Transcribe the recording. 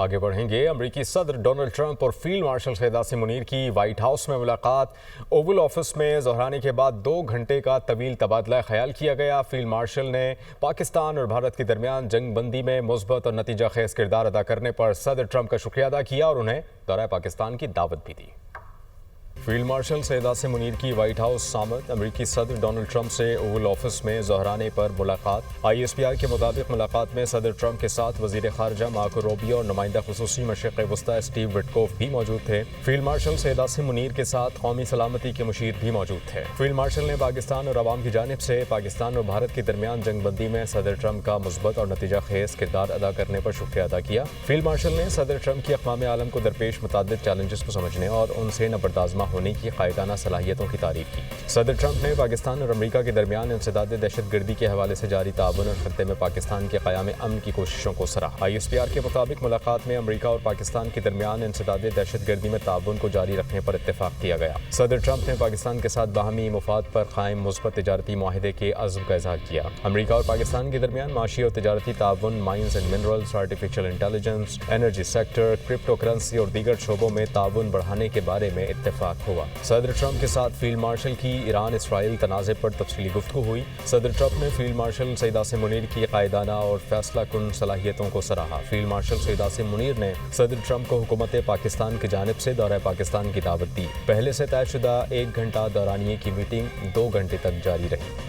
آگے بڑھیں گے۔ امریکی صدر ڈونلڈ ٹرمپ اور فیلڈ مارشل سید عاصم منیر کی وائٹ ہاؤس میں ملاقات۔ اوول آفس میں ظہرانے کے بعد 2 گھنٹے کا طویل تبادلہ خیال کیا گیا۔ فیلڈ مارشل نے پاکستان اور بھارت کے درمیان جنگ بندی میں مثبت اور نتیجہ خیز کردار ادا کرنے پر صدر ٹرمپ کا شکریہ ادا کیا اور انہیں دورہ پاکستان کی دعوت بھی دی۔ فیلڈ مارشل سید عاصم منیر کی وائٹ ہاؤس آمد۔ امریکی صدر ڈونلڈ ٹرمپ سے اوول آفس میں ظہرانے پر ملاقات۔ ISPR کے مطابق ملاقات میں صدر ٹرمپ کے ساتھ وزیر خارجہ مارکو روبیو اور نمائندہ خصوصی مشرق وسطی اسٹیو وٹکوف بھی موجود تھے۔ فیلڈ مارشل سید عاصم منیر کے ساتھ قومی سلامتی کے مشیر بھی موجود تھے۔ فیلڈ مارشل نے پاکستان اور عوام کی جانب سے پاکستان اور بھارت کے درمیان جنگ بندی میں صدر ٹرمپ کا مثبت اور نتیجہ خیز کردار ادا کرنے پر شکریہ ادا کیا۔ فیلڈ مارشل نے صدر ٹرمپ کی اقوام عالم کو درپیش متعدد چیلنجز کو سمجھنے اور ان سے نبردآزمہ ہونے کی قائدانہ صلاحیتوں کی تعریف کی۔ صدر ٹرمپ نے پاکستان اور امریکہ کے درمیان انسداد دہشت گردی کے حوالے سے جاری تعاون اور خطے میں پاکستان کے قیام امن کی کوششوں کو سراہا۔ ISPR کے مطابق ملاقات میں امریکہ اور پاکستان کے درمیان انسداد دہشت گردی میں تعاون کو جاری رکھنے پر اتفاق کیا گیا۔ صدر ٹرمپ نے پاکستان کے ساتھ باہمی مفاد پر قائم مثبت تجارتی معاہدے کے عزم کا اظہار کیا۔ امریکہ اور پاکستان کے درمیان معاشی اور تجارتی تعاون، mines and minerals, artificial intelligence, energy sector, crypto currency اور دیگر شعبوں میں تعاون بڑھانے کے بارے میں اتفاق ہوا۔ صدر ٹرمپ کے ساتھ فیلڈ مارشل کی ایران اسرائیل تنازع پر تفصیلی گفتگو ہوئی۔ صدر ٹرمپ نے فیلڈ مارشل سید عاصم منیر کی قائدانہ اور فیصلہ کن صلاحیتوں کو سراہا۔ فیلڈ مارشل سید عاصم منیر نے صدر ٹرمپ کو حکومت پاکستان کی جانب سے دورہ پاکستان کی دعوت دی۔ پہلے سے طے شدہ 1 گھنٹہ دورانیے کی میٹنگ 2 گھنٹے تک جاری رہی۔